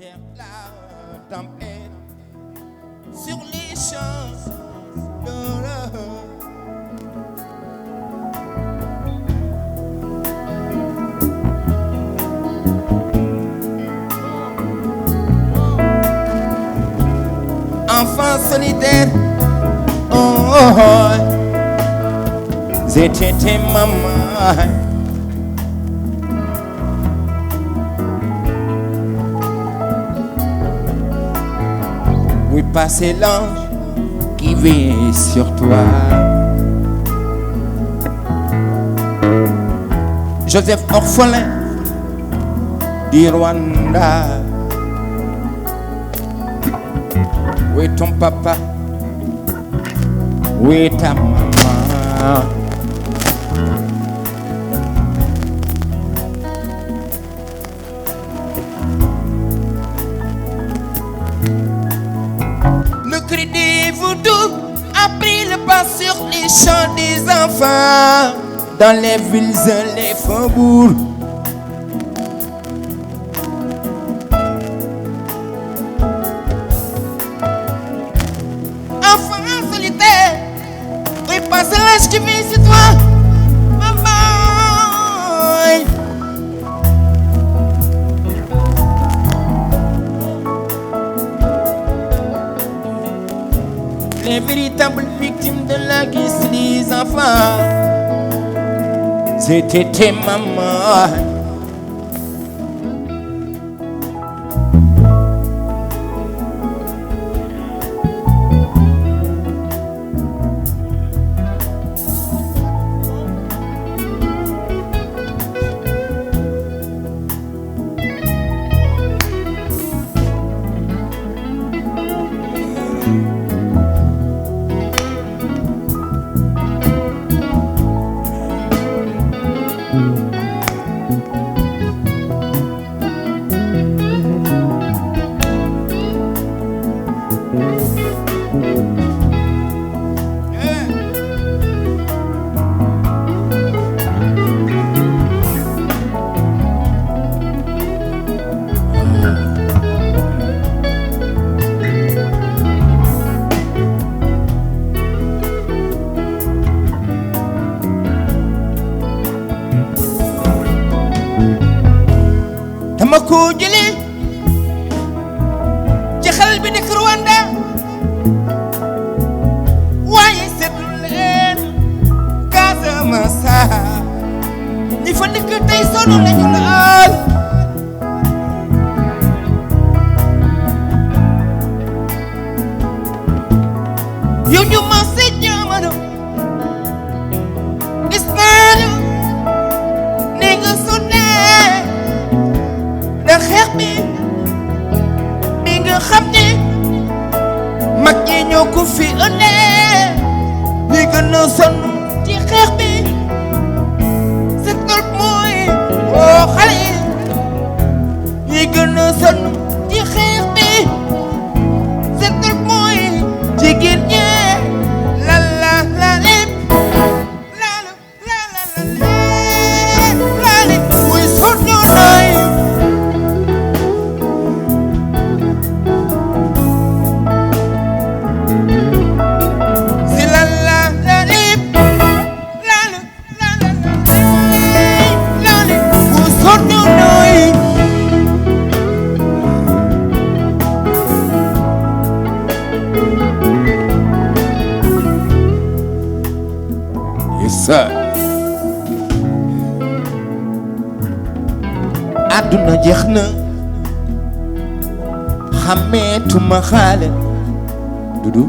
terre, la tempête sur les champs de l'eau. Enfant solitaire, oh, oh, oh. J'étais tes mamans. Oui, passez l'ange qui veille sur toi. Joseph orphelin du Rwanda. Où est ton papa? Où est ta maman? Le cri des vaudous a pris le pas sur les champs des enfants, dans les villes et les faubourgs. C'est l'âge qui vit sur toi, maman. Les véritables victimes de la guerre, les enfants, c'était tes mamans. dama ko jëlee ci xel bi nekk Rwanda waaye seetlu leen Casamance ñi fa nekk tey sonn nañu lool. yow ñu ma si jamono gis naa ne nga sonnee da xeex bi nga xam ne mag ñi ñoo ko fi ëndee ñi gën a sonn ci xeex bi c'est tout mooy oo xale ñi gën a sonn ci xeex bi c'est tout mooy jigéen ñi la la la lépp la la la la la lépp muy sonn nooy. àdduna jeex na xàmmeetuma xaale dudu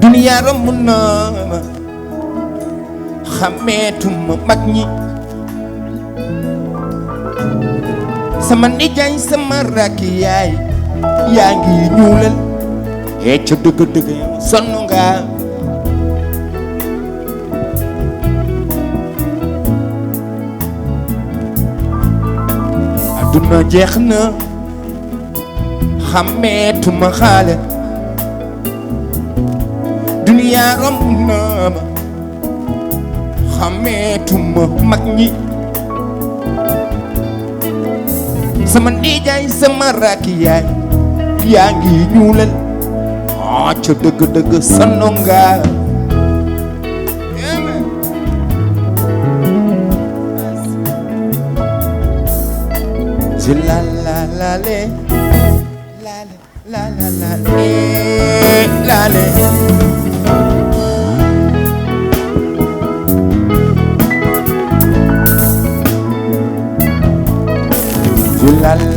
duniya romb na ma xàmmeetuma mag ñi sama nijaay sama rakk yaay yaa ngi ñuulal ca dëgg-dëgg sonn nga àdduna jeex na xàmmeetuma xaale duniya romb na ma xàmmeetuma mag ñi sama nijaay sama rakk yaay yaa ngi ñuulal ca dëgg-dëgg sonn nga je la la la le la la la la la le la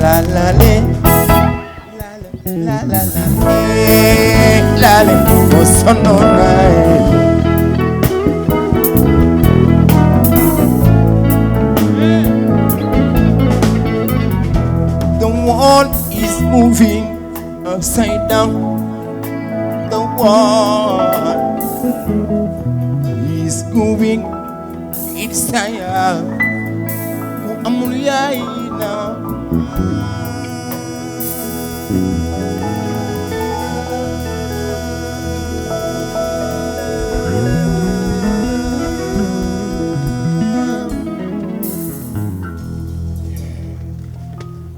la la le la la la la le oh sono the world is moving upside down. The world is moving inside out. Amul yaay na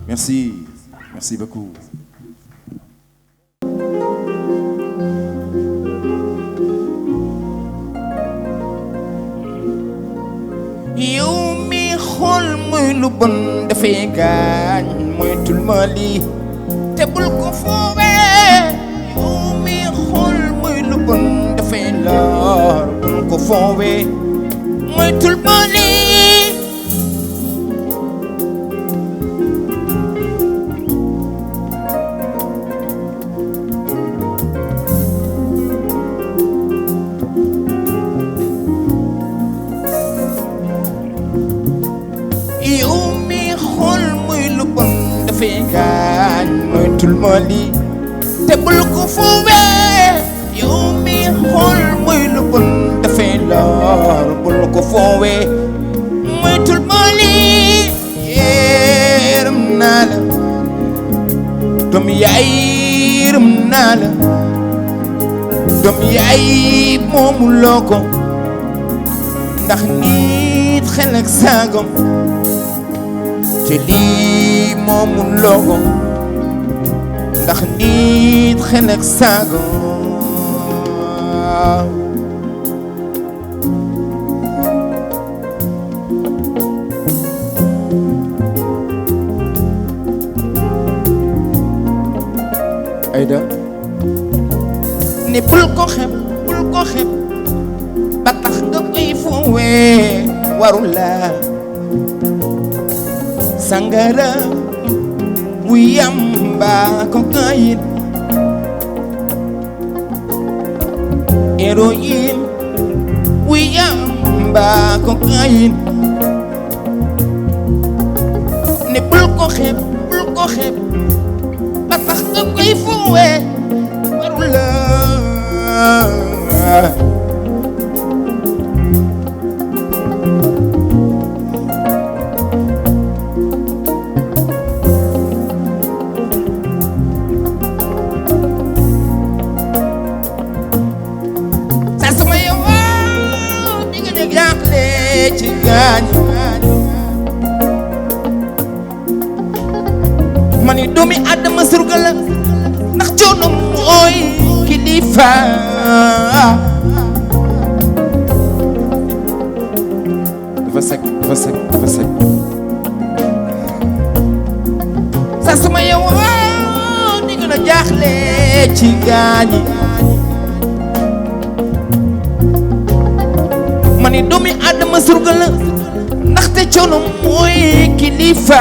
merci, merci beaucoup. yow mi xool muy lu bon dafay gaañ moytul ma lii te bul ko foowee yow mi xool muy lu bon dafay lor bul ko foowee moytul ma lii yow mi xool muy lu bon dafay gaañ moytul ma lii te bul ko foowee yow mi xool muy lu bon dafay lor bul ko foowee moytul ma lii yërëm naa la doom yaay yërëm naa la doom yaay moomu loo ko ndax nit xel ak saagam te lii moomu logo ndax nit xel ak sago Aïda ne bul ko xeeb ba tax nga koy foowee warul la sangara wiyamba cocaine héroïne wiyamba cocaine ne bul ko xeeb ba tax nga koy foowee warul la ci gaañ man yi doomi Adama surga la ndax coono mooy kilifa dafa sek saa suma yow di gën a jaaxle ci gaañ mani doomi Adama surga la ndaxte coono mooy kilifa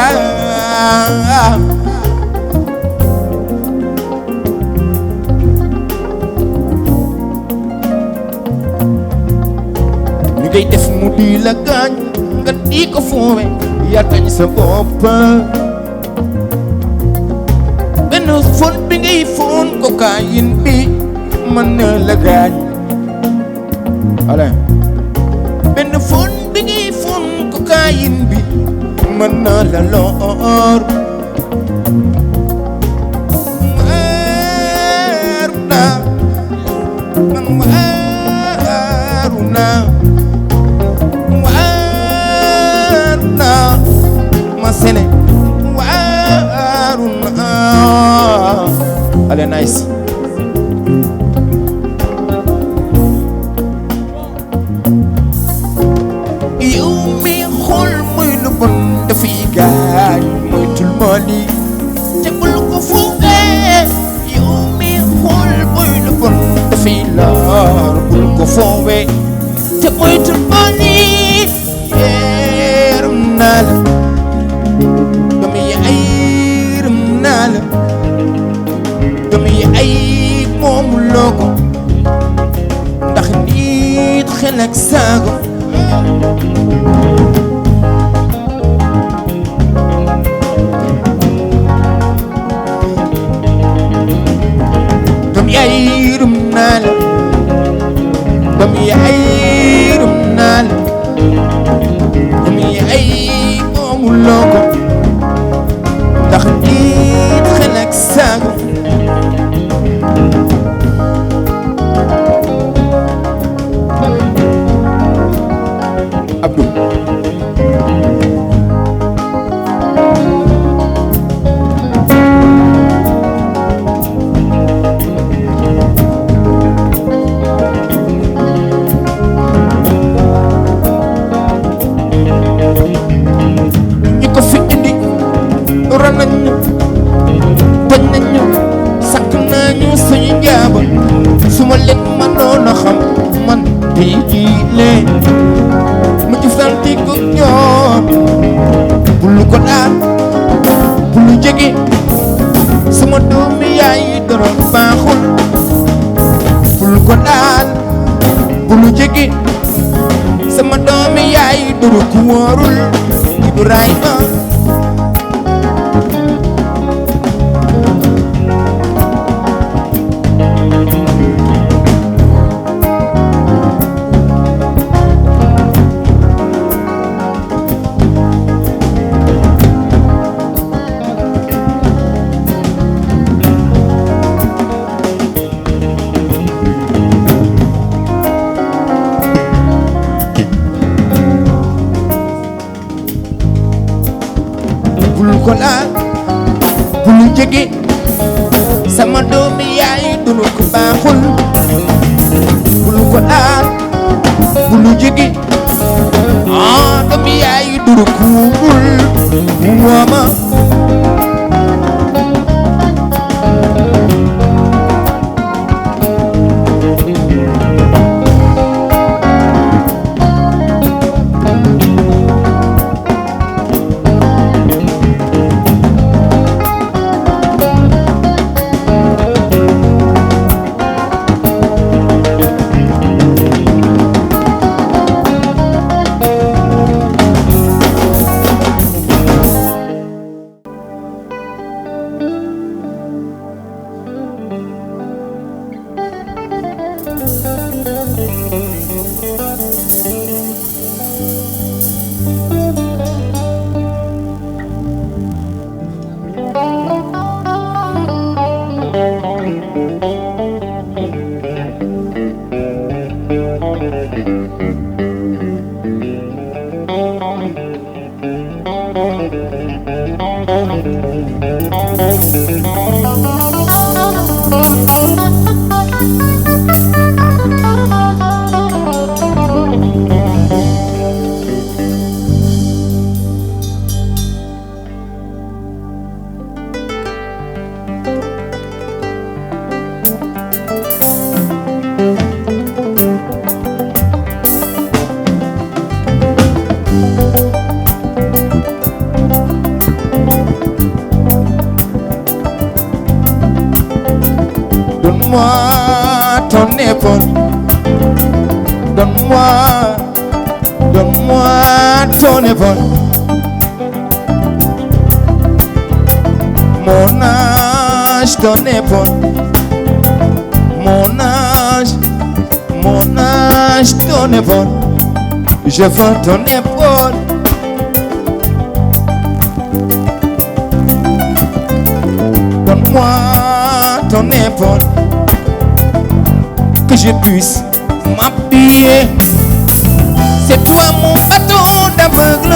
ñu ngay def mu di la gaañ nga di ko foowe yaa tañ sa bopp benn fon bi ngay fon cocaïne bi mën na la gaañ benn fon bi ngay fon cocaïne bi mën na la lor waaru naa ma sene allez nice. yow mi xool muy lu bon dafay gaañ moytul ma lii te bul ko foowee. yow mi xool muy lu bon dafay lor bul ko foowee te moytul ma lii. yërëm naa la doom yi ay yërëm naa la doom yi ay moomu loo ko ndax nit xel ak saago. doom yi ay yërëm naa la doom yi ay yërëm naa la doom yi ay moomu loo ko ndax nit xel ak saago. Abdou ñi ko fi indi ron nañu bañ nañu sakk nañu suñu jaaba su ma leen mënoon a xam man tey jii leen mu jëflante ko ñoom bul ko laal bul jege sama doomi yaay dara baaxul bul ko laal bul jege sama doomi yaay dara ku wóorul Ibrahima. bul ko laal bul jege sama doomi yaay dunu ko baaxul bul ko laal bul jege doomi yaay dunu ko wul wooma. Donne-moi ton épaule, donne-moi ton épaule. Mon âge, ton épaule. Mon âge, ton épaule. Je veux ton épaule. Donne-moi ton épaule, que je puisse m'appuyer. C'est toi mon bateau d'aveugle,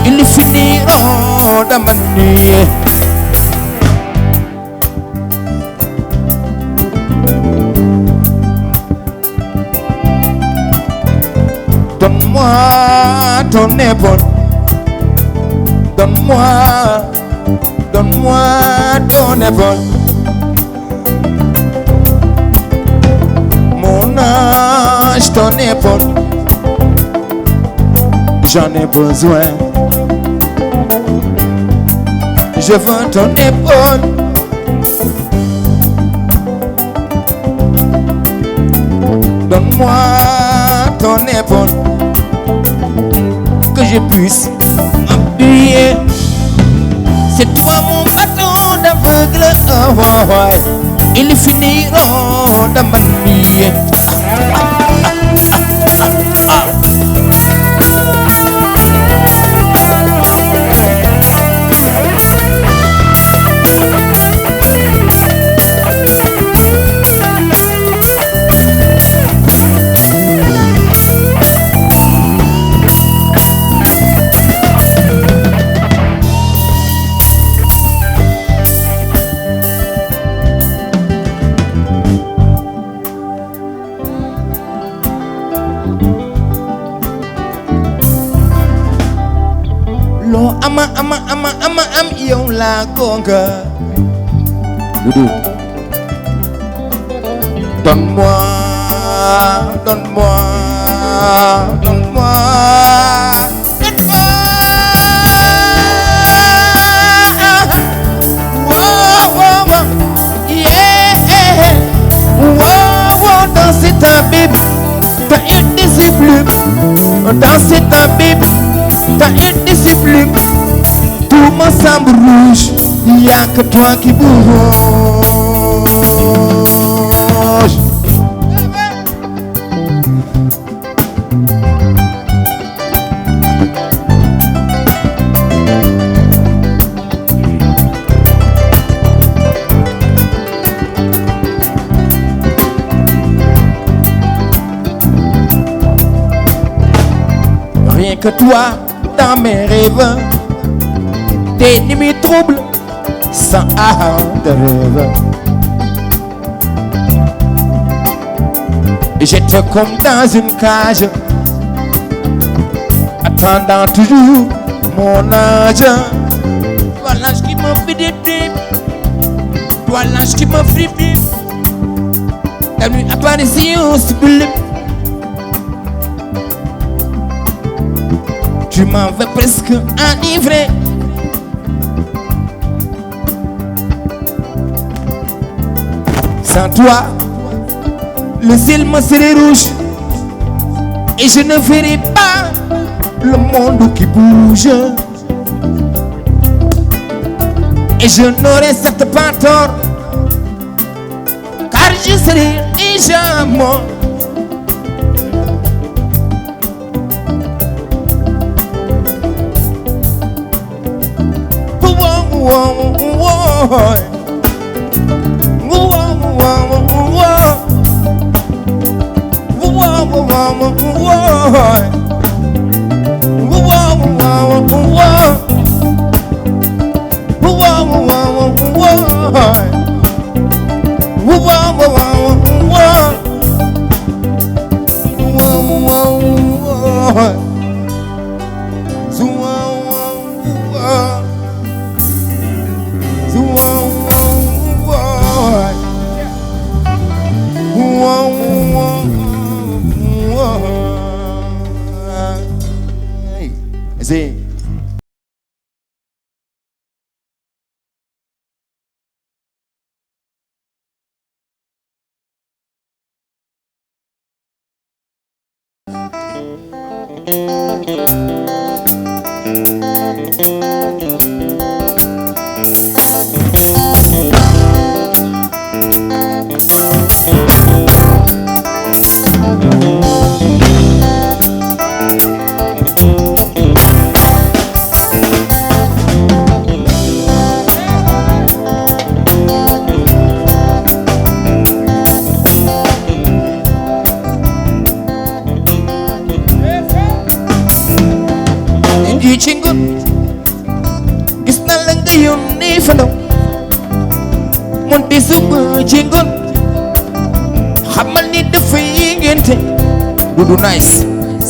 ils finiront de m'ennuyer. Donne-moi ton épaule. Donne-moi ton épaule. Mon ange, ton épaule. J'en ai besoin. Je veux ton épaule. Donne-moi ton épaule. Que je puisse m'appuyer. C'est toi mon bâton d'aveugle. Oh, oh, oh. Ils finiront de m'ennuyer. Am yow la gonga. Doudou. Donne-moi. Wow, wow, wow. Yeah. Wow, wow, danser ta Bible. T'as une discipline. Danser ta Bible. T'as une discipline. Tout me semble rouge, y'a que toi qui bouge. Rien que toi dans mes rêves. Tes nuits troubles sans de rêve. J'étais comme dans une cage, attendant toujours mon âge. Toi l'ange qui m'a fait des pieds, toi l'ange qui m'a frappé. Ta nuit apparition sublime. Tu m'avais presque enivré. Sans toi, le ciel me serait rouge et je ne verrai pas le monde qui bouge. Et je n'aurai certes pas tort, car je serai déjà mort.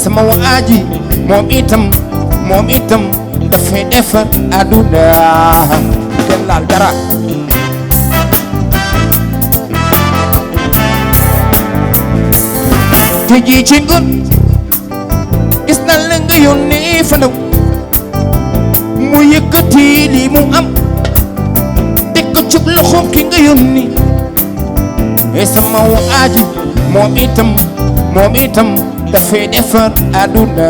sama waa ji moom itam dafay defar àdduna kenn laal dara te ji ci ngoon gis na la nga yónnee fa ndaw mu yëkkati li mu am teg ko ci loxoom ki nga yónni e sama waa ji moom itam dafay defar àdduna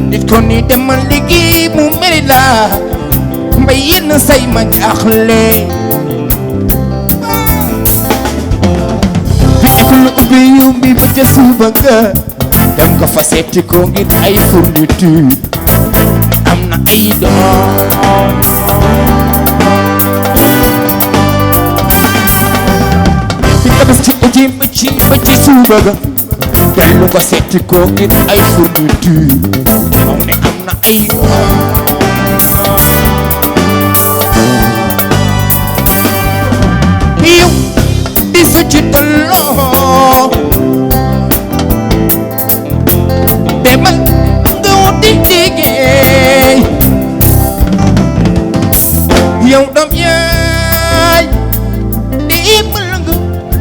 nit ko ni demal liggéey mu mel la mbay yenn say ma jaaxle ku la ubbi yumbi ba ca suba nga dem ko fa seeti ko ngir ay fourniture am na ay doom bi tabas ci uji ba ci suba ga dellu ko seeti ko ngir ay fourniture moom ne am na ay yow di sa ci tolloo demal nga wuti liggéey yow doom yaay di mën nga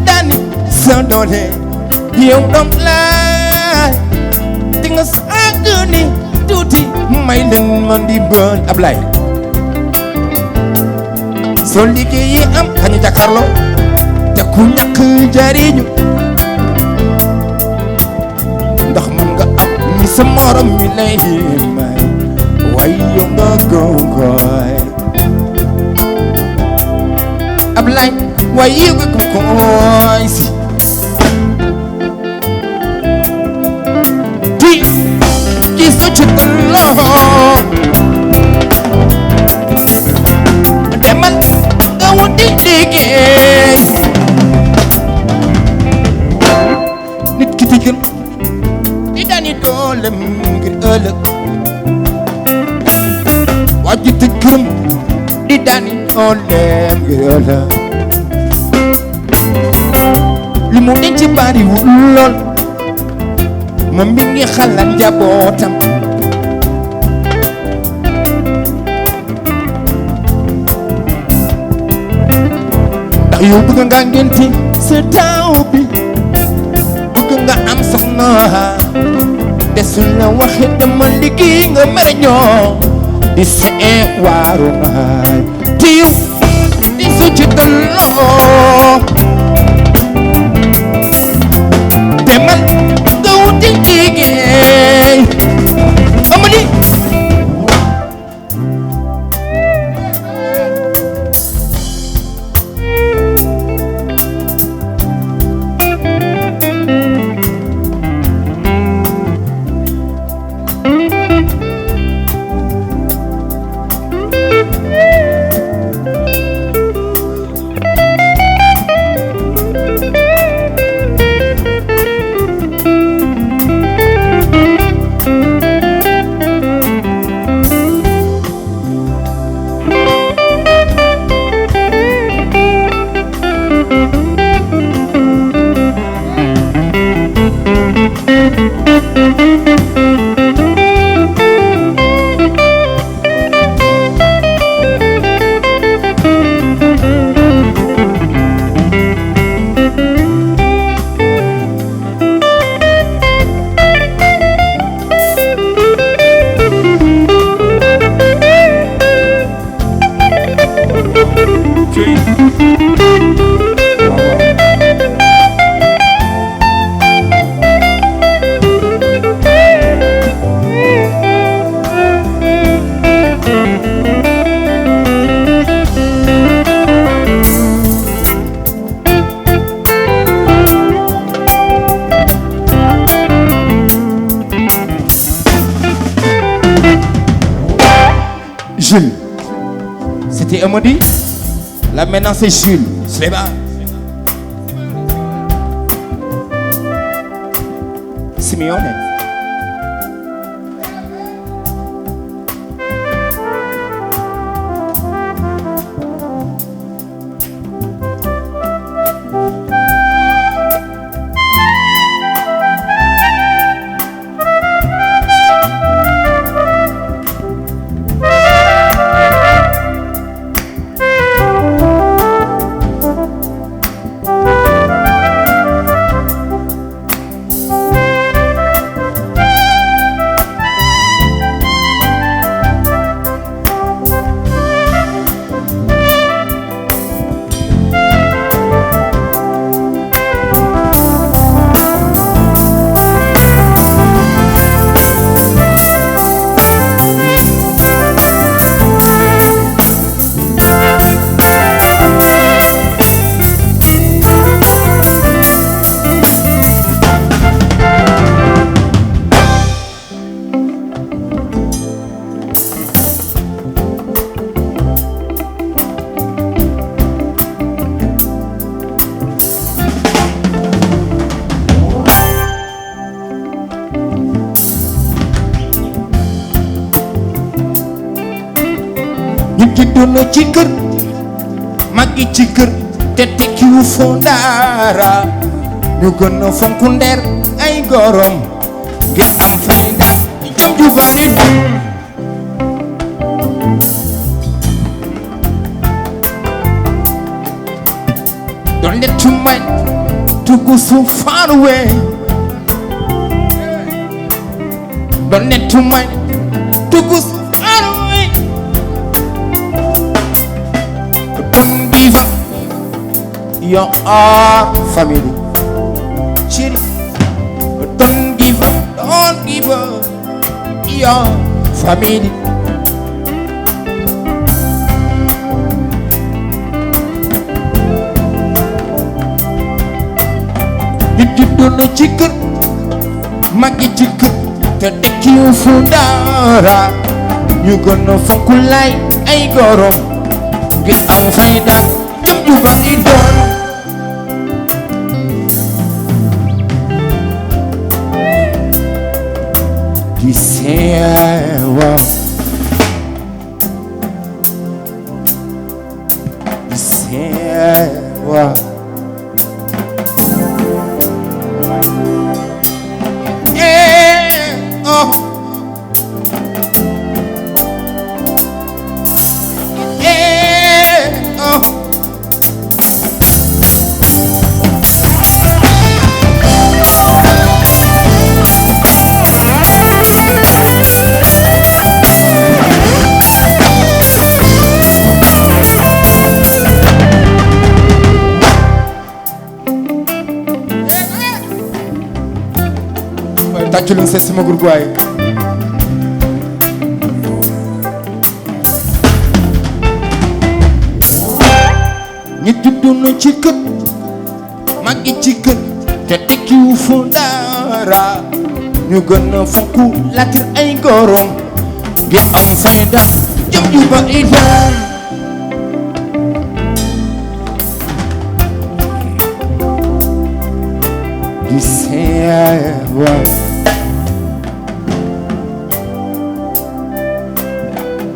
daani sa doole yow doom laay di nga sàgg ni tuuti may leen man di bën Ablaye soo liggéeyee am kañu jàkkaarloo te ku ñàkk jariñu ndax mën nga am ni sa morom mi lay may waaye yow nga gongoy Ablaye waaye yow nga gongoy si di sa ci tolloo demal nga wuti liggéey nit ki di gën di daani doolem ngir ëllëg waa ji di gërëm di daani doolem ngir ëllëg li mu denc bariwul lool moom mi ngi xalaat njabootam ndax yow bëgg nga ngénte sa taaw bi bëgg nga am soxna desul la waxe dama liggéey nga mere ñoo di see waaru naay te yow di su ci dalloo demal nga wuti liggéey amali Jules. C'était Amady. Là maintenant c'est Jules. Sléba. Simeone. juddu na ci kër màggi ci kër te tekkiwu foo dara ñu gën a fonk ndeer ay gorom ngir am fayda jom ju bari don't let your mind to go so far away. Don't let your mind to go so far away. Don't give up your family. Chérie, don't give up your family. Nit juddu na ci kër màggi ci kër te tekkiwu fu dara ñu gën a fonk lay ay gorom ngir am fayda jëm ju bari doon di seewa di seewa tàccu leen seet sama groupe waaye ñi juddu na ci kër màggi ci kër te tekkiwu fu dara ñu gën a fonk latir ay gorom ngir am fayda jëm ju bari doon di seewa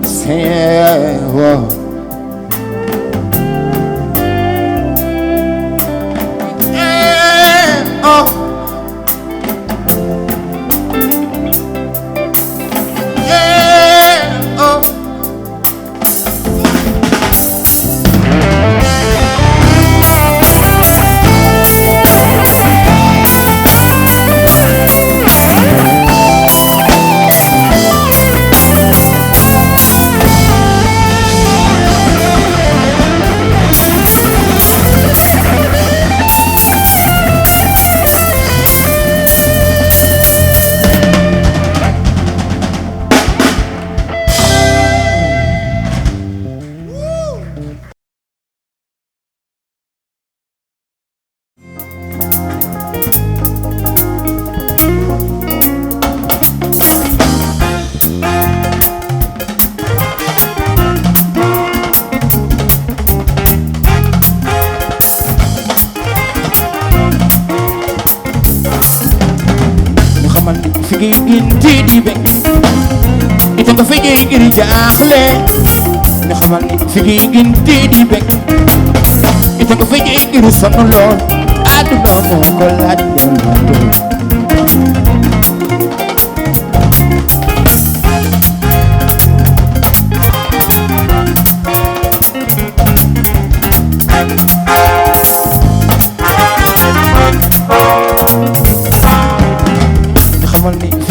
seewa fi ngay ginti di bekk ite nga fi ngay ngir jaaxle nga xamal ni fi ngay ginti di bekk ite nga fi ngay ngir sonn lool àdduna moo ko laaj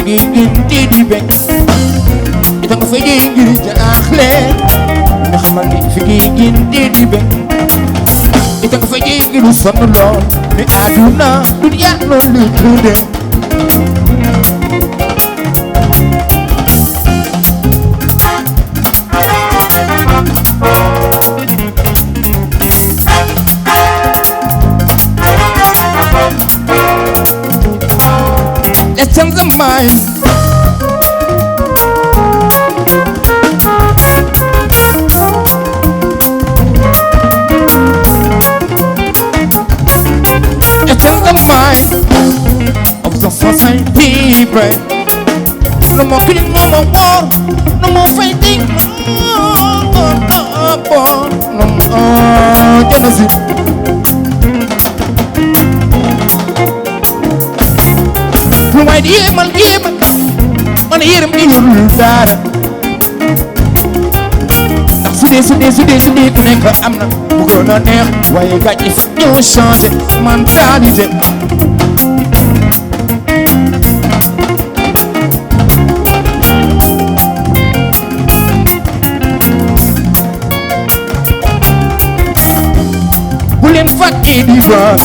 ginti di bekk ite nga fi ngay ngir jaaxle nga xamal ni fi ngay ginti di bekk ite nga fi ngay ngir sonn lool ni àdduna dunya noonu la tuddee let's change the mind. Let's change the mind of the society, break. No more killing, no more war, no more fighting. No, no, no. bon jana si lu may di yéemal man yërëm di ñul dara ndax su dee ku nekk am na bu gën a neex waaye gàcce il faut ñu changer mentalité bu leen fàtte di voir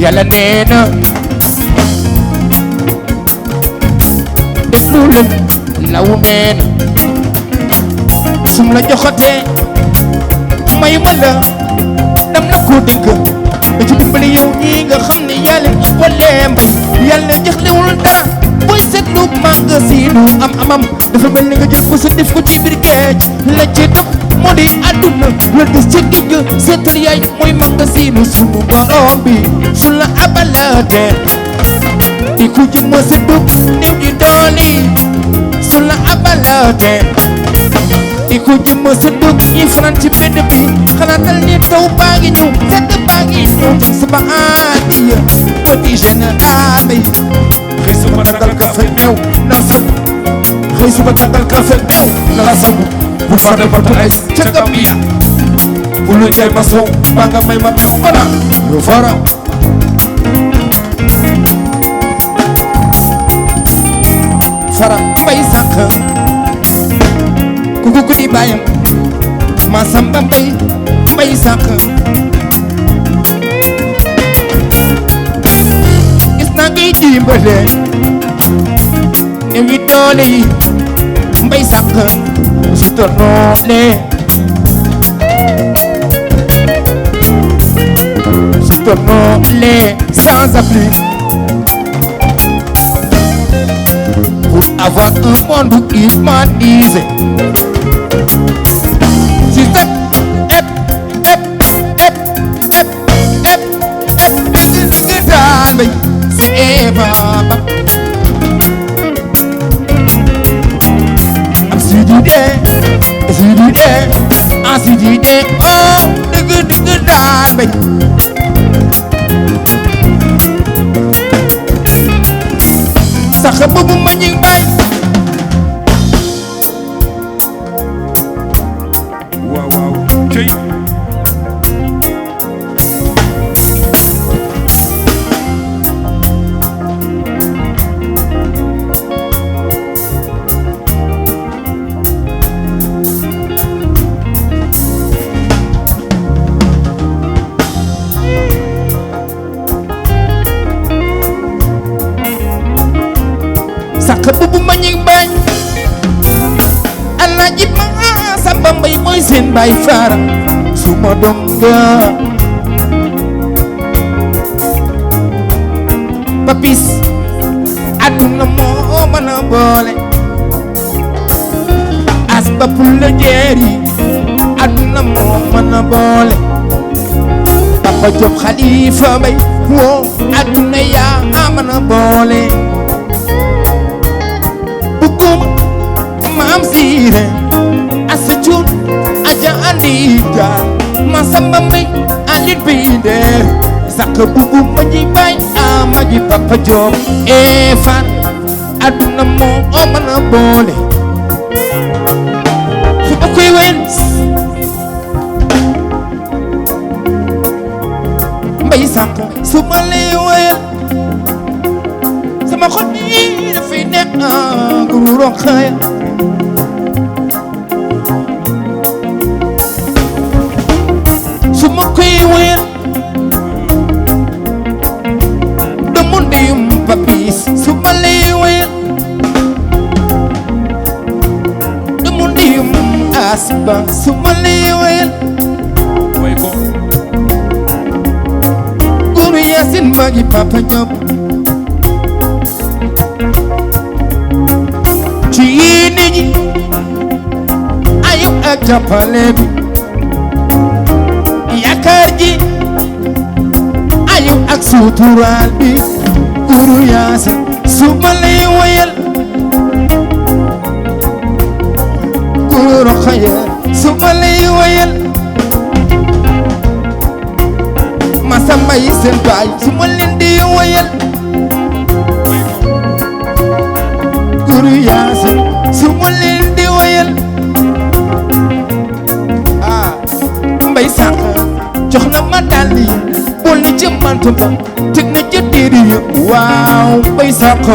Yàlla nee na def lu leen law nee na sum la joxatee may ma la dam la ko dégg da ci dimbali yow ñi nga xam ne yàlla ëppalee mbay yàlla jaxlewul dara booy seetlu magasin am amam dafa mel ni nga jël ko sa def ko ci biir géej la ci dox moo di àdduna la des ci digg seetal yaay mooy magasin sunu borom bi su la abalaatee di ku jëm ma sa dugg néew di dooli su la abalaatee di ku jëm ma sa dugg ñi fanaan ci mbedd bi xalaatal ni taw baa ngi ñëw sedd baa ngi ñëw jëm sama aadiya petit général bi xëy suba tàngal kafe meew na sangu xëy suba tàngal kafe meew na sangu bu fàtte ba tey ca Gambia bu lu jaay ma sow ba nga may ma meew mana lu fara fara mbay sànq ku ko di bàyyam ma samba mbay sànq gis naa ngay dimbale néew yi doole yi mbay sànq su te noole su te noole sans abri pour avoir un monde humanisé si tep ep daan bay c'est baba am si di dee oh dëgg daan bay sax boobu ma ñi bay waaw cey sax boobu ma ñi bañ Alaaji ma Samba Mbay mooy seen baay faara suma donga Papis àdduna moo mën a boole as ba pul la jeeri àdduna moo mën a boole Papa Diop Khalifa Mbay woo àdduna yaa mën a boole buguma maam siire asa cuun aja andija ma Samba Mbay alit bi der sak bubu ma ji bay ma ji Papa Diop fan aduna moo mën a boole su ma koy wen mbay sak su ma lay wel sama xol bi dafay nekk guru roxaya su ma koy wel dama ndeyum Papis su ma lay wel dama ndeyum Asba su ma lay wel way ko guru Yasin magi Papa Diop ci nit ñi ayu ak jàppale bi yaakaar ji ayu ak suturaal bi guru Yaasin su ma lay wayal guru Rokhaya su ma lay wayal Masamba yi seen baay su ma leen di wayal guru Yaasin su ma leen di wayal mbay sànq jox na ma dàll yi bool ni ci mantu ba teg na ca téere yi waaw mbay sànq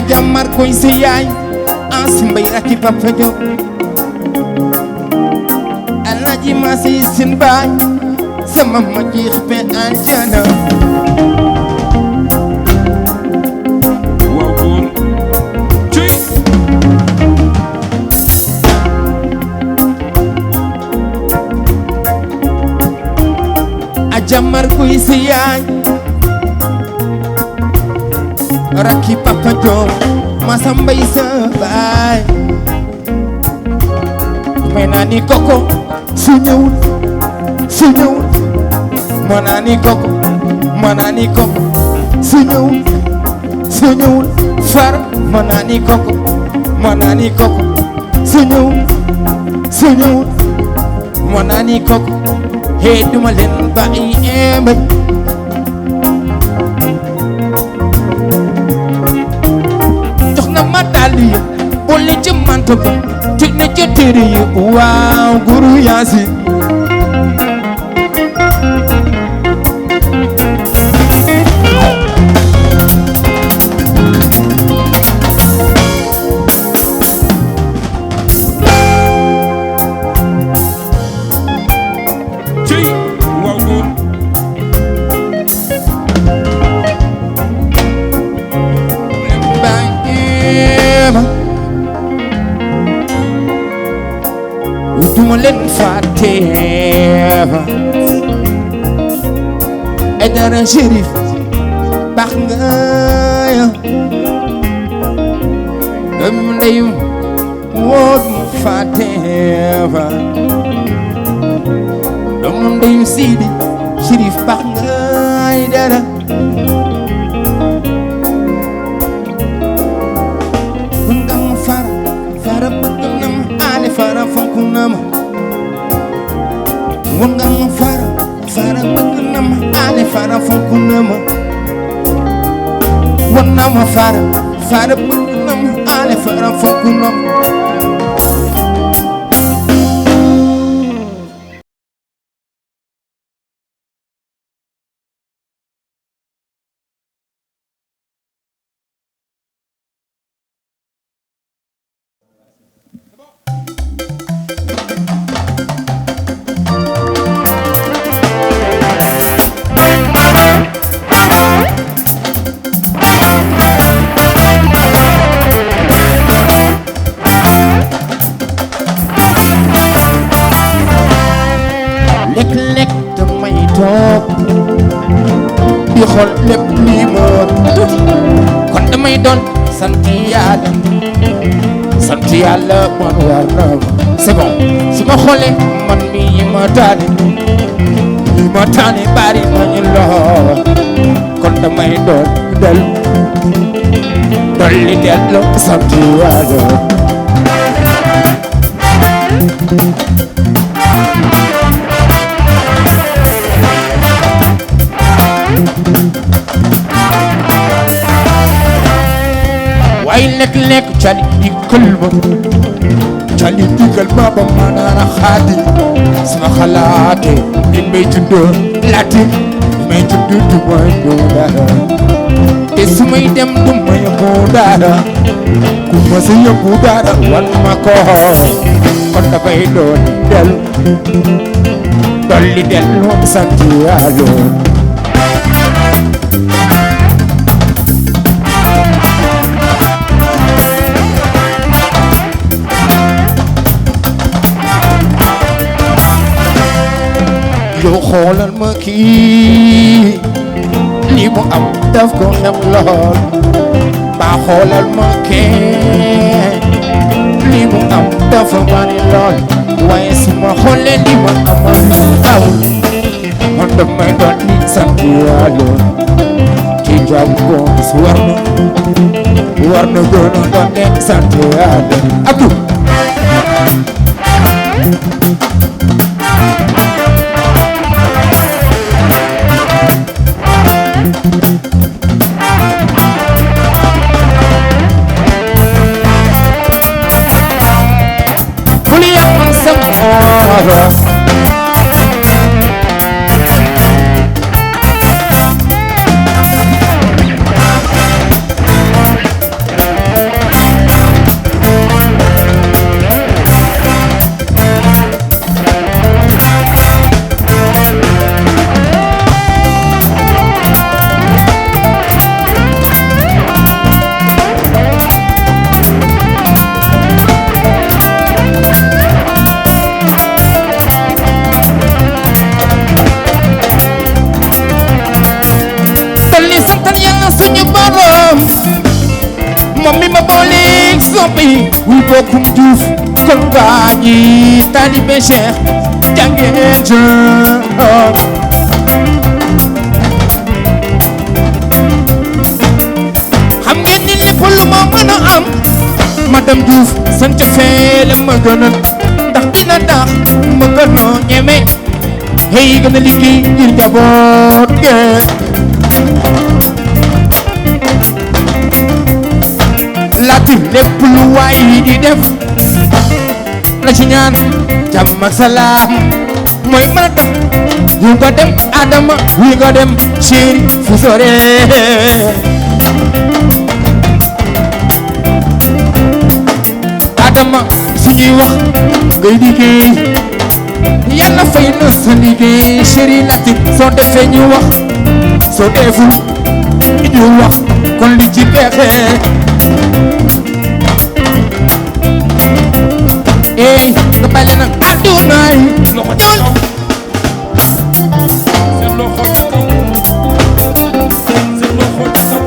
jamar koy si yaay ansi mbay rakki papa Jóob alaaji ma si sin baay sama ma jiix pe aljana waaw góor cëy a jamar koy si yaay rakki papa Jóob masa mbay sa baay may naa ni koko su ñëwul moo naa ni koko su ñëwul far moo naa ni koko su ñëwul moo naa ni koko hee duma leen bàyyi mbay ma dàll yi boole ci manto ba teg na ca téere yi waaw guru Yaasin cëy waaw góor duma leen fàtte ay dara Chérif baax nga ya doomu ndeyum woo duma fàtte doomu ndeyum Sidi Chérif baax nga ay dara fara bëgg na ma ale fara fonk na ma won nga ma fara bëgg na ma ale fara fonk na ma won na ma fara bëgg na ma ale fara fonk na ma lekk damay toog di xool lépp lii moo kon damay doon sant yàlla man war na ma c'est bon su ma xoolee man mi yi ma taane bari nañu lool kon damay doon dolli dellu sant yàlla waaye lekk cali dikkal ma ba ma naan a xaati sama xalaate li may tuddoo latin li may tudd du may doo dara te su may dem du ma yóbbu dara ku ma sa yóbbu dara wan ma ko kon dafay doon dolli dellu sant Yàlla xoolal ma kii li mu am daf ko xeeb lool ba xoolal ma kee li mu am dafa bari lool waaye su ma xoolee li ma amal aw man damay doon nit sant Yàlla ci jàmm ko su war na gën a doon nekk sant Yàlla Abdou wuy bokkum Juuf kon gaa ñi taalibe Cheikh jàngeen jën xam ngeen ni lépp lu ma mën a am madame Diouf sant fee la ma gënal ndax dina tax ma gën a ñeme hey gën a liggéey ngir njaboot ge Latir lépp lu waay di def la ci ñaan jàmm ak salaam mooy mën a tax yu nga dem Adama yu nga dem chéri fu sore Adama suñuy wax ngay liggéey Yàlla fay na sa liggéey chéri Latir soo defee ñu wax soo deful ñu wax kon li ci pexe ey nga bàyyi nag àdduna yi loxo ca kaw seen loxo ca kaw seen loxo ca kaw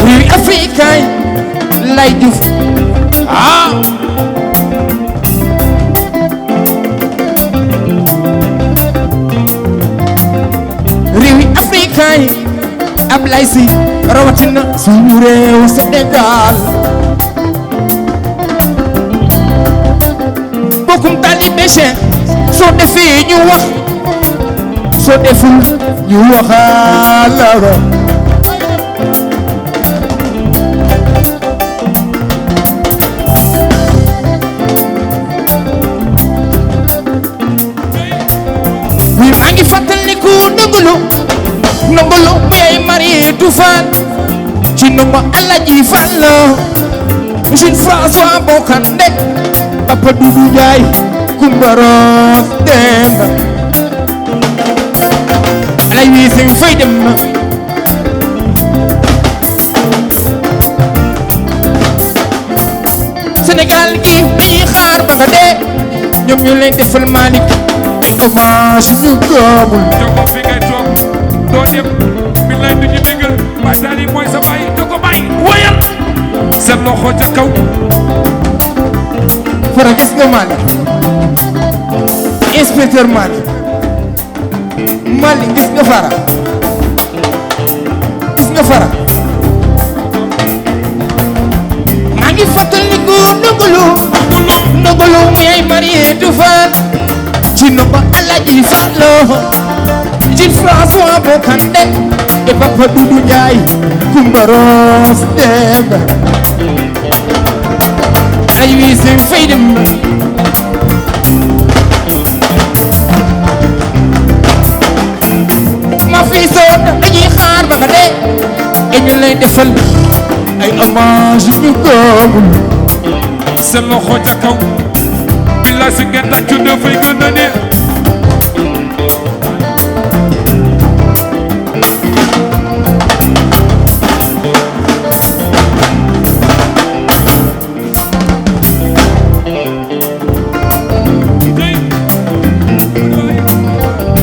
réewi Afrika lay Diouf ah réewi Afrika Ablaye Sy rawatina suñu réew Sénégal bokkum taalibe Cheikh soo defee ñu wax soo deful ñu waxal la wi maa ngi fàttaliku ndongolo bay Mariétou Fall ci ndongo Alaji Fall Jules François Bocandé Papa Doudou Ndiaye Coumba Rose Demba alay wi seen fay dem na Sénégal gi dañuy xaar ba nga dee ñoom ñu leen defal Malick ay hommage ñu gëmul jogo fi ngay toog doo dem bi lay duñu digal Baye Sali mooy sa baay jogo bay woyal seen loxo ca kaw fara gis nga Malick inspecteur Malick gis nga fara maa ngi fàttaliku ndongolo muy ay Mariétou Fall ci ndongo Alaji Fall ci François Bocandé et Papa Doudou Ndiaye Coumba Rose Demba ay wi seen fay dem ma fii soon dañuy xaar ba nga dee et ñu lay defal ay hommage yu ñu gëmul seen loxo ca kaw billaay si ngeen tàccu dafay gën a neex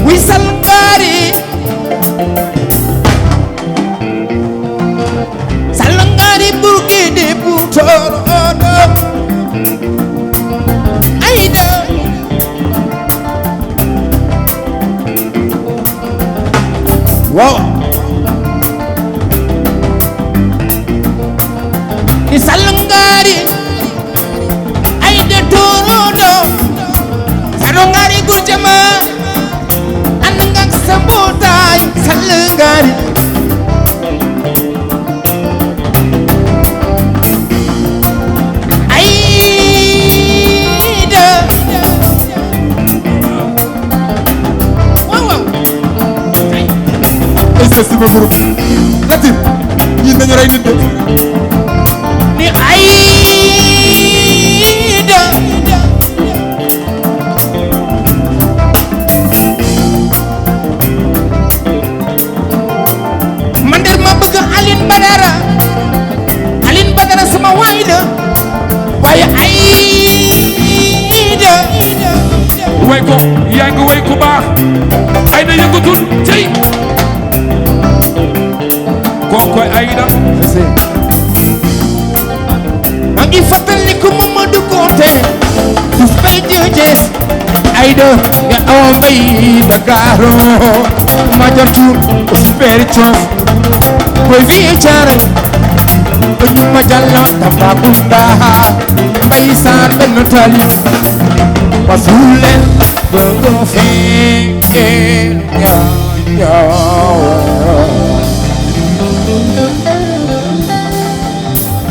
wi salngaari salngaari burki di puutoro ayda wow di salngaari ayda torodo salngaari gujama andang sambutai salngaari ayda wow wow est-ce que groupe Latir ñi nañu rey nit de ni ayda man de ma bëgg Aline Badara sama waay la waaye ayda way ko yaa ngi way ku baax ay na yëngatul cey kookoy Aïda maa ngi fàttaliku Mamadou Konté sus bay jëjees ayda ya awa mbay Dakaro ma jam cuur super coof boy fii caare ba ñu ma jàlla Tambacounda mbay saar benn tali pasulen bëgg fekkee ñaaw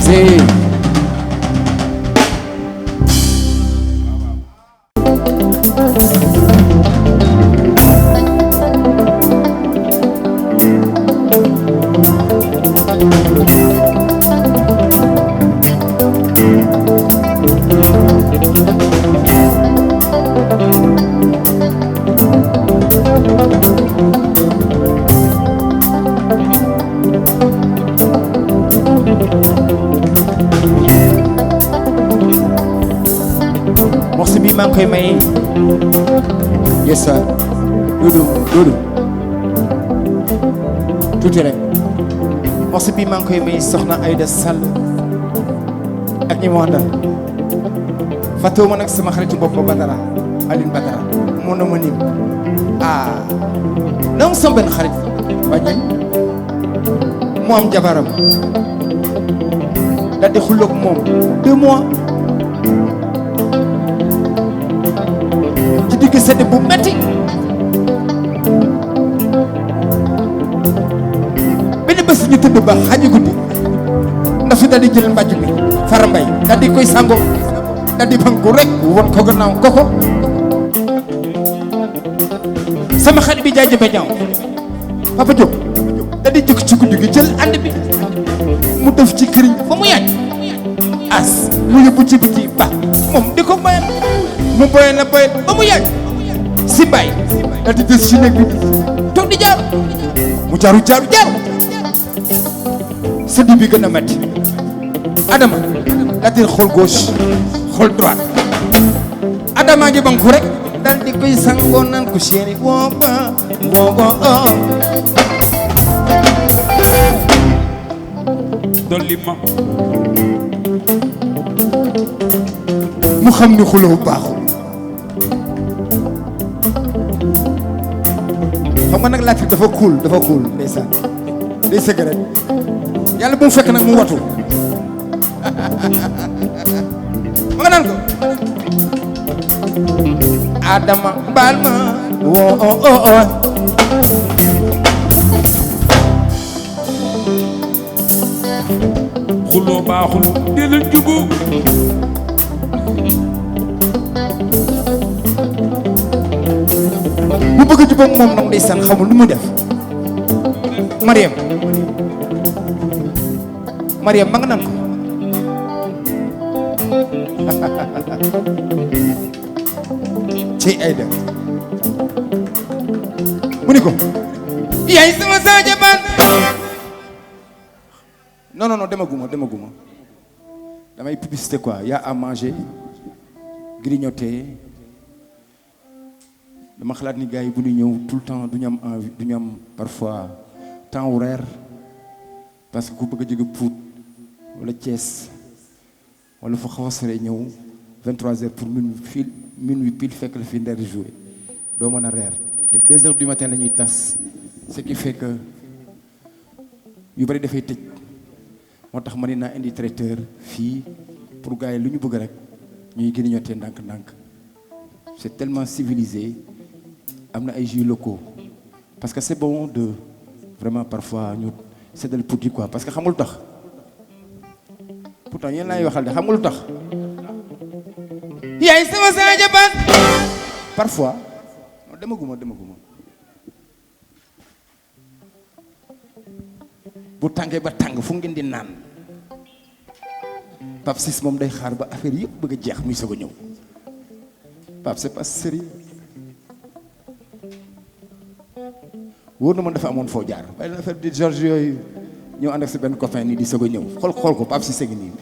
see morceau bi maa ngi koy may yes sir Doudou tuuti rek morceau bi maa ngi koy may soxna Aïda Sall ak ñi mu àndal fàttewu ma nag sama xaritu bopp Badara Aline Badara moo na ma nim donc sama benn xarit wàññi mu am jabaram daal di xulloog moom 2 mois ci digg sedd bu metti benn bés ñu tëdd ba xaaju guddi ndax fi daal di jël mbàjj mi fara mbay daal di koy sango daal di banku rek won ko gannaaw koko sama xarit bi jaajëfe ñaaw Papa Diop daal di jóg ci guddi gi jël ànd bi mu def ci këriñ ba mu yàgg as mu yóbbu ci biti ba moom di ko bayal mu boye na boye ba mu yàgg si bay daal di des ci néeg bi toog di jaar mu jaaru sëdd bi gën a metti Adama Latir xool gauche xool droite Adama ngi banku rek daal di koy sangoo naan ko chéri wooba dolli ma mu xam ni xuloo baaxul xam nga nag Latir dafa cool ndeysaan day sëgg rek yàlla bu mu fekk nag mu watu ma nga naan ko Adama baal ma xuloo baaxul dee leen juboo bu bëgg a jubóog moom nag ndeysaan xamul lu mu def Mariam Mariam ma nga nan ko ci Aïda mu ni ko yaay sama Sadio Ban non demaguma damay publicité quoi y a à manger grignoter dama xalaat ni gars yi bu ñu ñëw tout le temps du ñu am envie du ñu am parfois temps wu reer parce que ku bëgg a jóge Pout wala Thiès wala fa xaw a sore ñëw 23h pour minuit pile fekk la fi Nder jouer doo mën a reer te 2h du matin la ñuy tas ce qui fait que yu bari dafay tëj moo tax ma ne naa indi traiteur fii pour gars yi lu ñu bëgg rek ñuy grignoter ndànk-ndànk c'est tellement civilisé am na ay jus locaux parce que c'est bon de vraiment parfois ñu seddal Pout yi quoi parce que xamul tax pourtant yéen laay waxal de xamul tax yaay sama Sadio Ban parfois non demaguma bu tàngee ba tàng fu ngeen di naan Pape Ciss moom day xaar ba affaire yëpp bëgg a jeex muy soog a ñëw Pape c'est pas sérieux wóor na man dafa amoon foo jaar bàyyi na affaire di Georges yooyu ñëw ànd ak sa benn copain nii di soog a ñëw xool ko Pape Ciss a ngi nii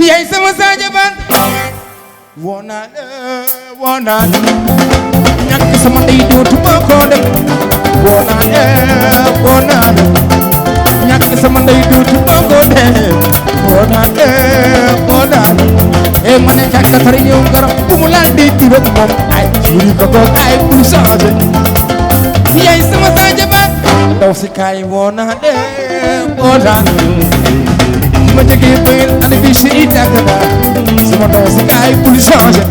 yaay sama Sadio Ban woo naa la ñàkk sama ndey dootuma ko def woo naa la ñàkk sama ndey dootuma ko def woo naa la ma ne kàkkatar yow garab bu mu laal di rek moom ay suri ko ay bul changé yaay sama Sadio Ban ndaw si kaay woo naa la ma jógee bayil ana bi si dàgg naa sama ndaw si kaay bul changé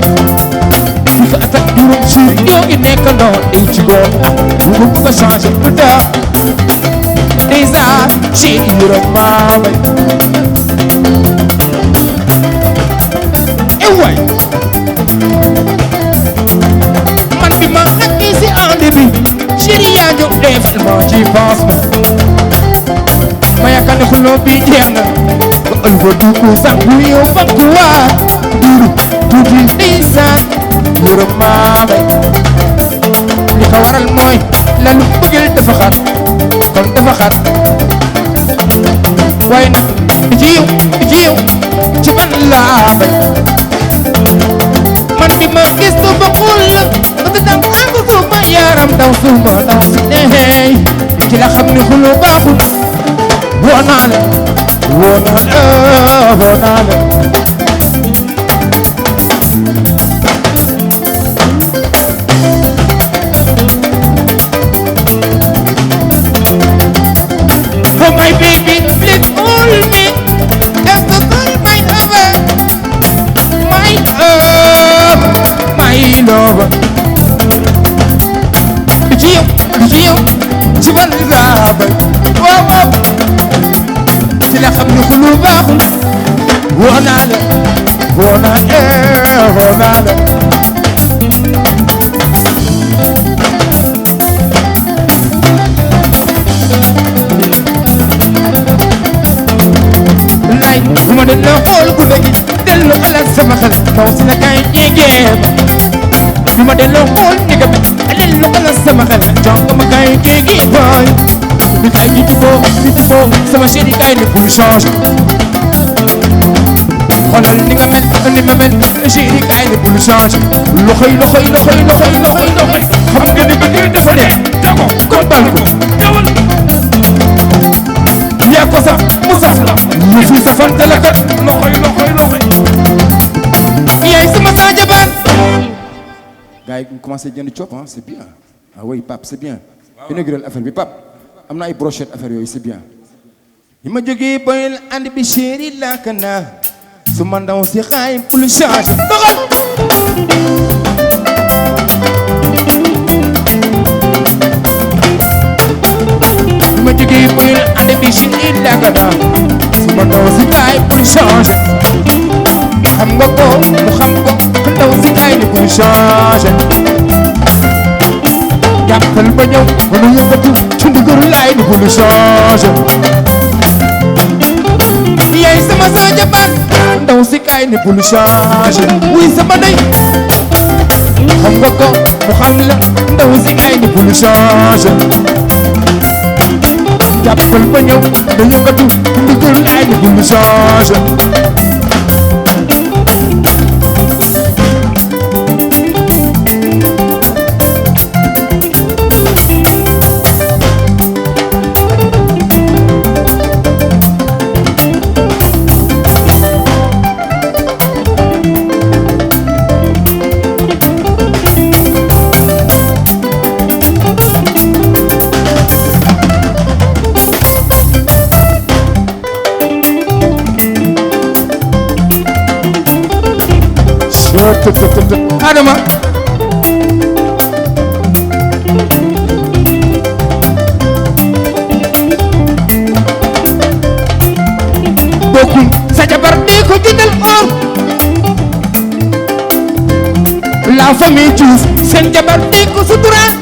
di ko attaque juróom si ñoo ngi nekk ndoo di ci góor bu ko bëgg a changé lu tax déjà si juróom maamay waay man bi ma nekk si ànd bi chéri yaa jóg defal ma ci pansement ma yaakaar ne xuloo bi jeex na ba ël ba dugg banku yow banku waa duru tuuti ndeysaan yërëm maamay li ko waral mooy lalu bëggeel dafa xat kon dafa xat waaye nag ci yow ci man laa bay man bi ma gis ko bokkul la ba te dam ànd suma yaram daw suma daw si neey ci la xam ne xuloo baaxul woo naa la oh my baby please hold me as the time might over my love ci yow ci man laa bay waaw ci la xam ne xulu baaxul woo naa la lay bu ma delloo xool ku bëgg delloo xalaat sama xel kaw si la kay jigéen bu ma delloo xool ni nga delloo xalaat sama xel jox ma kay jigéen boy bi kay bi tuboo sama chéri kay ni bul changer xoolal ni nga mel ni ma mel chéri kay ni bul changer loxoy xam nga ni ba ni dafa dee jago kontaan ko dawal yaa ko sax mu sax la mu fi safante la kat loxoy yaay sama Sadio Ban gars yi commencé jënd cop hein c'est bien ah oui Pape c'est bien inaugural affaire bi Pape am na ay brochette affaire yooyu c'est bien yi ma jógee boyal ànd bi chéri làkk naa su ma ndaw si xaay pour changer doxal yi ma jógee boyal ànd bi chéri làkk naa su ma ndaw si xaay pour changer xam nga ko mu xam ko ndaw si xaay ni pour changer jàppal ba ñëw mënu yëngatu ci ndigalu laay ni bul changé yaay sama jabaat ndaw si kaay ni bul changé wuy sama ndey xam nga ko mu xam la ndaw si kaay ni bul changé jàppal ba ñëw mënu yëngatu ci ndigalu laay ni bul changé Adama bokkul sa jabar di ko jëndal or la famille Diouf seen jabar di ko suturaan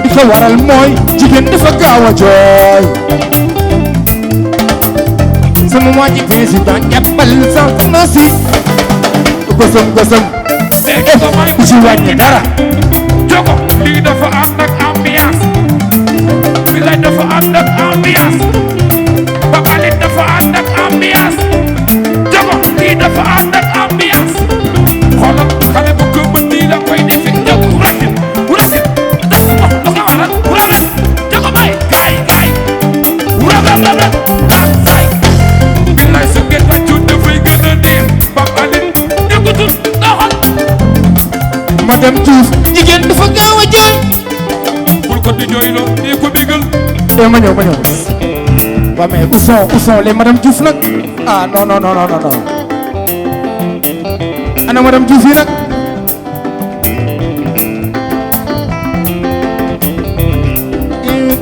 di ko waral mooy jigéen dafa gaaw a jooy sama waa ji président jàppal sa si gësëm bu ci wàññi dara Jogo lii dafa ànd ak ambiance bilay dafa ànd ak ambiance Babalit dafa ànd ak ambiance Jogo lii dafa ànd ak ambiance xoolal xale bu ko mën nii la koy defi Jogo rafet dafa wax lu ko waral rafet Jogo bay gaay rafet say bilay su ngeen tàccu dafay gën a neex Babalit déggutul doxal madame Diouf jigéen dafa gaaw a jooy bul ko di jooyloo nii ko bégal ma ñëw waa mais où sont les madame Diouf nag ah non ana madame Diouf yi nag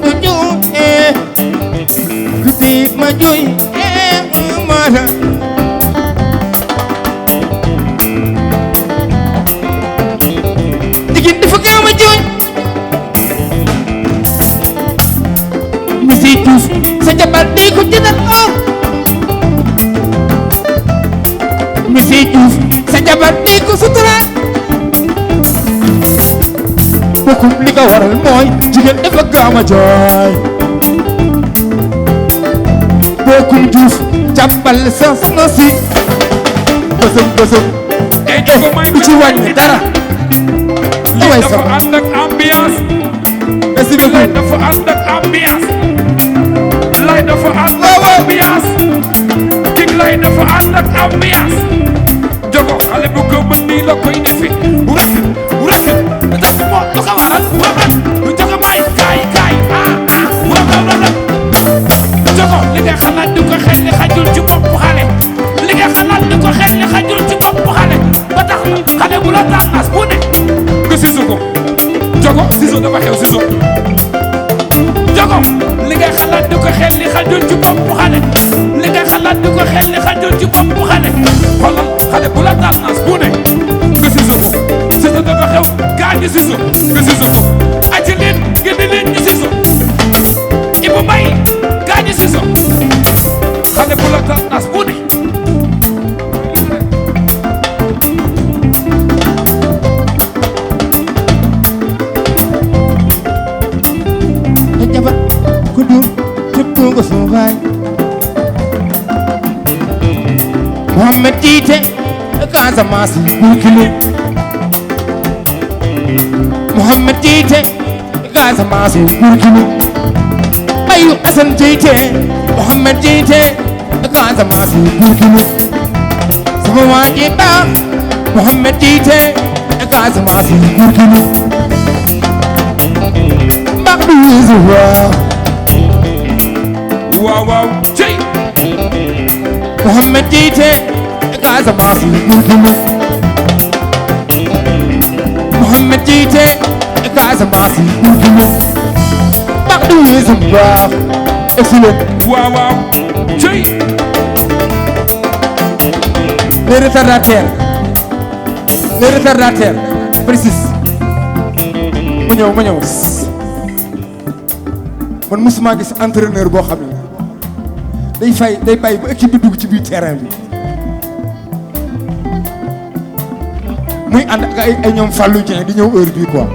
ko jooy ku bi ma jooy mara jigéen dafa gaaw a jooy monsieur Diouf sa jabar di ko jëndal or monsieur Diouf sa jabar di ko suturaan bokkum li ko waral mooy jigéen dafa gaaw a jooy bokkum Diouf jàppal sa si gësëm du ci wàññi dara lii dafa ànd ak ambiance merci beaucoup lay dafa ànd ak ambiance lay dafa ànd ak ambiance dig lay dafa ànd ak ambiance Jogo xale bu ko mën nii la koy defi rafet dafa mo lu ko waral rafet Jogo may kaay rafet Jogo li nga xalaat di ko xel li xajul ci bopp xale li nga xalaat di ko xel li xajul ci bopp xale ba tax na xale bu la tànnas bu ne nga sisu ko Jogo sisu dafa xew sisu Jogo li nga xalaat di ko xel li xajul ci bopp xale li nga xalaat di ko xel li xajul ci bopp xale xoolal xale bu la tànnas bu ne nga sisu ko sisu dafa xew gaa ñu sisu nga sisu ko aci leen génn leen ñu sisu Ibu Mbaye gaa ñu sisu xale bu la tànnas bu ne jabar ku dum tëpp nga suufaay Mohamed jiite Casamance Burkina Mohamed jiite Casamance Burkina Ayu Assane jiite Mohamed jiite Casamance Burkina sama waa ji baax Mohamed jiite Casamance Burkina mbaax du weesu waaw cey Mohamed jiite Casamance Burkina Mohamed jiite Casamance Burkina mbaax du weesu baax excellent waaw cey les retardataires précis ma ñëw man musuma gis entraîneur boo xam ne day bàyyi ba équipe bi dugg ci biir terrain bi muy ànd ak ay ñoom Fallou Dieng di ñëw heure bii quoi.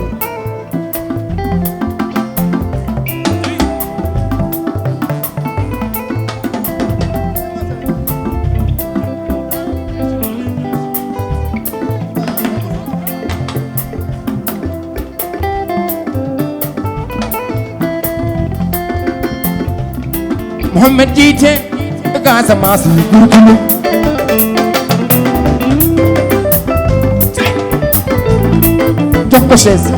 Mohamed jiite Casamance yi gurgulu jox ko chaise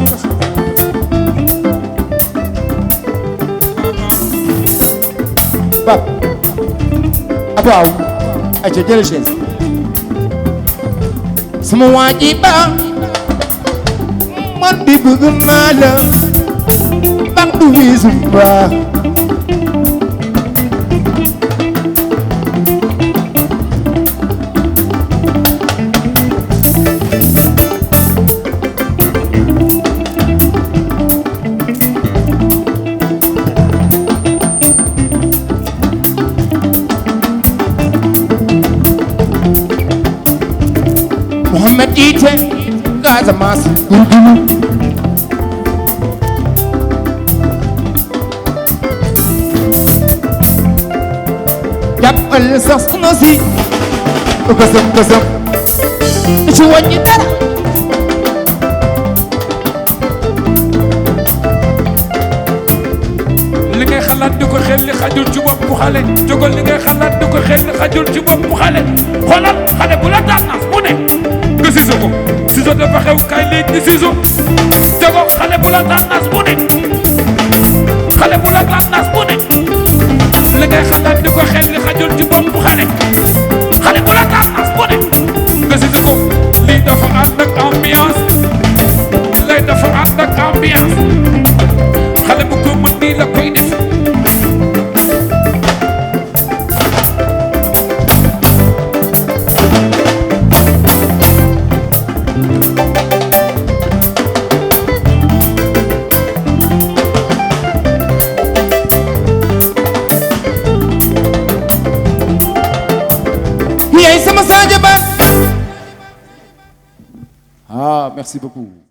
Pape abaaw aca jël chaise sama waa ji baax man di bëgg naa la baax du wiisu baax Mohamed jiite Casamance gurgulu jàppal sax na si kësëm ci wàññi dara li ngay xalaat di ko xel li xajul ci bopp bu xale jógal li ngay xalaat di ko xel li xajul ci bopp bu xale xoolal xale bu la tànnaas mu ne nga siso ko siso dafa xew kay léegi di siso jógo xale bu la tànnaas mu ne xale bu la tànnaas mu ne li ngay xalaat di ko xel li xajul ci bopp bu xale xale bu la tànnaas mu ne nga siso ko lii dafa ànd ak ambiance lay dafa ànd ak ambiance xale bu ko mën nii la koy def yaay sama Sadio Ba. Ah, merci beaucoup.